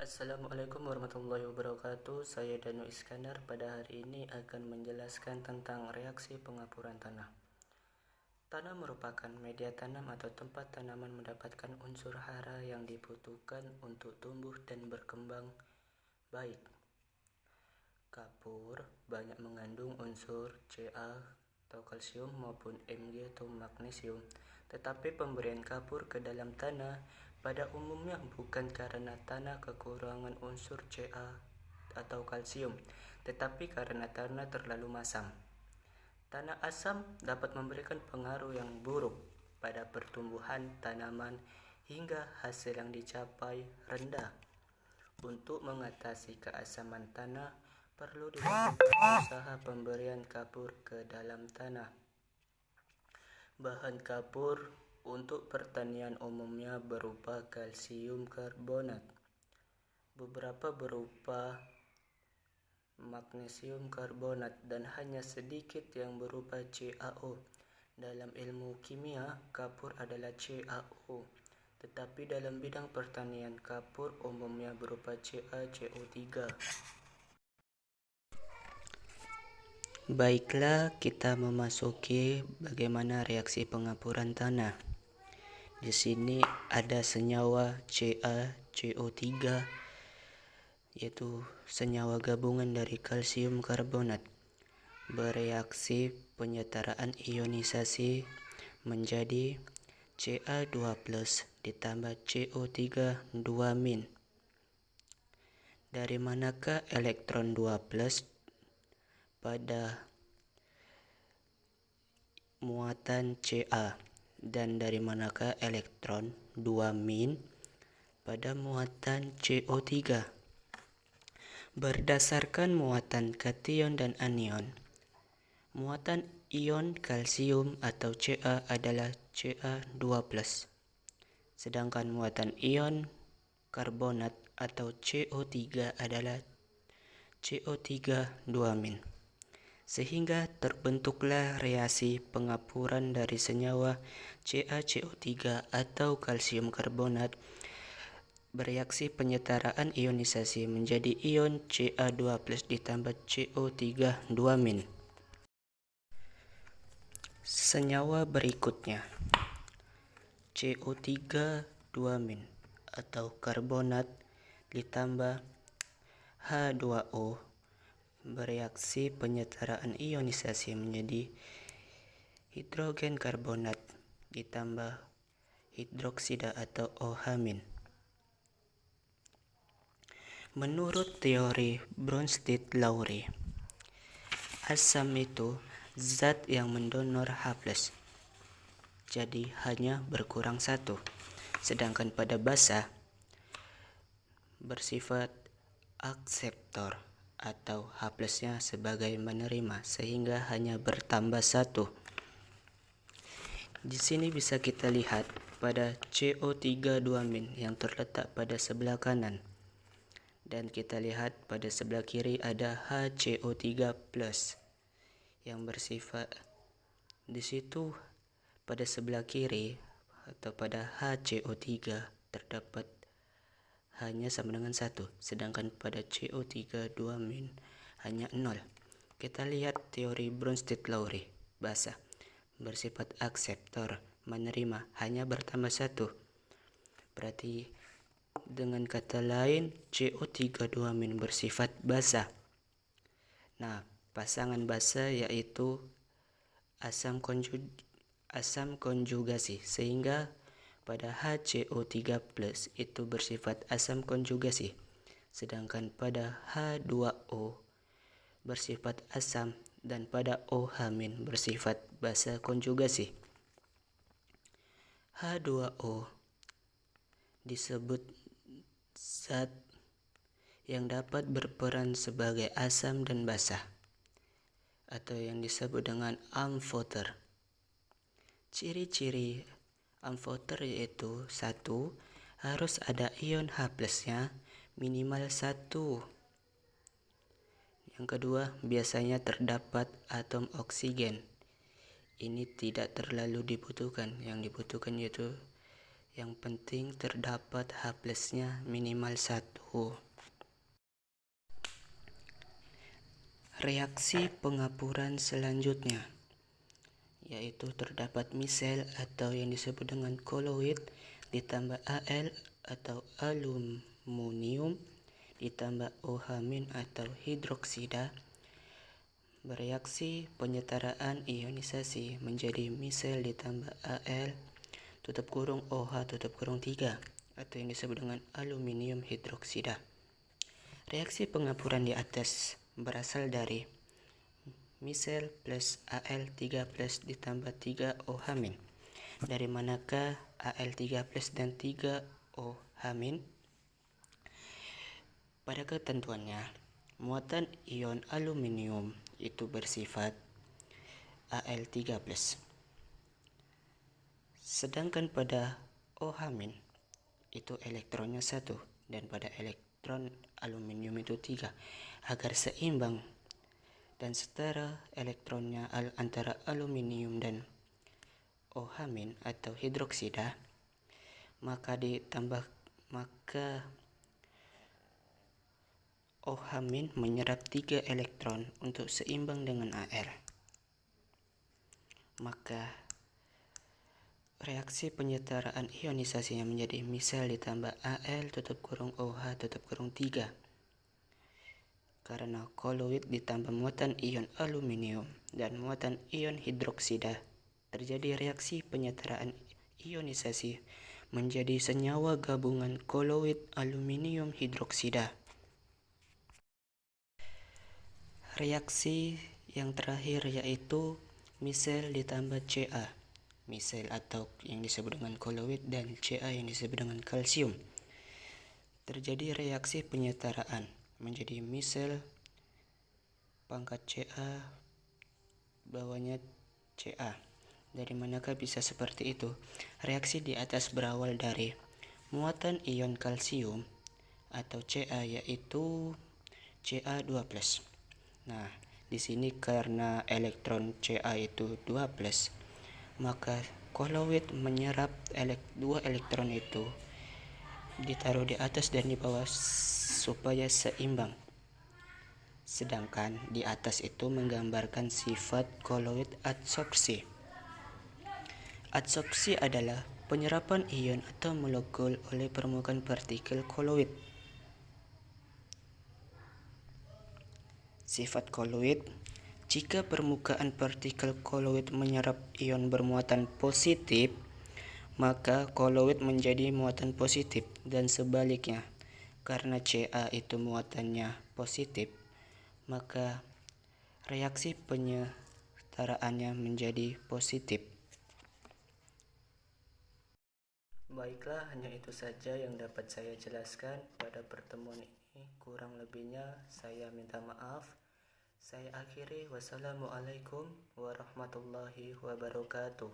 Assalamualaikum warahmatullahi wabarakatuh. Saya Danu Iskandar. Pada hari ini akan menjelaskan tentang reaksi pengapuran tanah. Tanah merupakan media tanam atau tempat tanaman mendapatkan unsur hara yang dibutuhkan untuk tumbuh dan berkembang baik. Kapur banyak mengandung unsur Ca atau kalsium maupun Mg atau magnesium. Tetapi pemberian kapur ke dalam tanah pada umumnya bukan karena tanah kekurangan unsur Ca atau kalsium, tetapi karena tanah terlalu masam. Tanah asam dapat memberikan pengaruh yang buruk pada pertumbuhan tanaman hingga hasil yang dicapai rendah. Untuk mengatasi keasaman tanah, perlu dilakukan usaha pemberian kapur ke dalam tanah. Bahan kapur untuk pertanian umumnya berupa kalsium karbonat, beberapa berupa magnesium karbonat, dan hanya sedikit yang berupa CaO. Dalam ilmu kimia, kapur adalah CaO, tetapi dalam bidang pertanian, kapur umumnya berupa CaCO3. Baiklah, kita memasuki bagaimana reaksi pengapuran tanah. Di sini ada senyawa CaCO3, yaitu senyawa gabungan dari kalsium karbonat, bereaksi penyetaraan ionisasi menjadi Ca2+ ditambah CO3 2-. Dari manakah elektron 2+ pada muatan Ca, dan dari manakah elektron 2- pada muatan CO3? Berdasarkan muatan kation dan anion, muatan ion kalsium atau Ca adalah Ca2+, sedangkan muatan ion karbonat atau CO3 adalah CO3 2-. Sehingga terbentuklah reaksi pengapuran dari senyawa CaCO3 atau kalsium karbonat bereaksi penyetaraan ionisasi menjadi ion Ca2+ ditambah CO3 2-. Senyawa berikutnya, CO3 2- atau karbonat ditambah H2O bereaksi penyetaraan ionisasi menjadi hidrogen karbonat ditambah hidroksida atau OH-. Menurut teori Bronsted-Lowry, asam itu zat yang mendonor H+, jadi hanya berkurang 1, sedangkan pada basa bersifat akseptor atau H+-nya sebagai menerima, sehingga hanya bertambah 1. Di sini bisa kita lihat pada CO3 2- yang terletak pada sebelah kanan, dan kita lihat pada sebelah kiri ada HCO3+ yang bersifat di situ. Pada sebelah kiri atau pada HCO3 terdapat hanya sama dengan 1, sedangkan pada CO3 2- hanya 0. Kita lihat teori Bronsted-Lowry, basa bersifat akseptor, menerima, hanya bertambah 1. Berarti dengan kata lain CO3 2- bersifat basa. Nah, pasangan basa yaitu asam konjugasi, sehingga pada HCO3+ itu bersifat asam konjugasi, sedangkan pada H2O bersifat asam, dan pada OH- bersifat basa konjugasi. H2O disebut zat yang dapat berperan sebagai asam dan basa, atau yang disebut dengan amphoter. Ciri-ciri amphoter yaitu 1. Harus ada ion H+-nya minimal 1. Yang kedua, biasanya terdapat atom oksigen. Ini tidak terlalu dibutuhkan. Yang dibutuhkan yaitu yang penting terdapat H+-nya minimal 1. suhu. Reaksi pengapuran selanjutnya yaitu terdapat misel atau yang disebut dengan koloid ditambah Al atau aluminium ditambah OH- atau hidroksida bereaksi penyetaraan ionisasi menjadi misel ditambah Al tutup kurung OH tutup kurung 3 atau yang disebut dengan aluminium hidroksida. Reaksi pengapuran di atas berasal dari misel plus Al3 plus ditambah 3 OH-. Dari manakah Al3 plus dan 3 OH-? Pada ketentuannya, muatan ion aluminium itu bersifat Al3 plus. Sedangkan pada OH- itu elektronnya 1 dan pada elektron aluminium itu 3. Agar seimbang dan setara elektronnya antara aluminium dan OH- atau hidroksida, maka OH- menyerap 3 elektron untuk seimbang dengan Al. Maka reaksi penyetaraan ionisasinya menjadi misel ditambah Al tutup kurung OH tutup kurung 3. Karena koloid ditambah muatan ion aluminium dan muatan ion hidroksida, terjadi reaksi penyetaraan ionisasi menjadi senyawa gabungan koloid aluminium hidroksida. Reaksi yang terakhir yaitu misel ditambah Ca. Misel atau yang disebut dengan koloid dan Ca yang disebut dengan kalsium. Terjadi reaksi penyetaraan menjadi misel pangkat Ca bawahnya Ca. Dari manakah bisa seperti itu? Reaksi di atas berawal dari muatan ion kalsium atau Ca yaitu Ca2+. Nah, di sini karena elektron Ca itu 2+, maka koloid menyerap 2 elektron itu ditaruh di atas dan di bawah supaya seimbang. Sedangkan di atas itu menggambarkan sifat koloid adsorpsi. Adsorpsi adalah penyerapan ion atau molekul oleh permukaan partikel koloid. Sifat koloid: jika permukaan partikel koloid menyerap ion bermuatan positif, maka koloid menjadi muatan positif, dan sebaliknya. Karena Ca itu muatannya positif, maka reaksi penyetaraannya menjadi positif. Baiklah, hanya itu saja yang dapat saya jelaskan pada pertemuan ini. Kurang lebihnya saya minta maaf. Saya akhiri. Wassalamualaikum warahmatullahi wabarakatuh.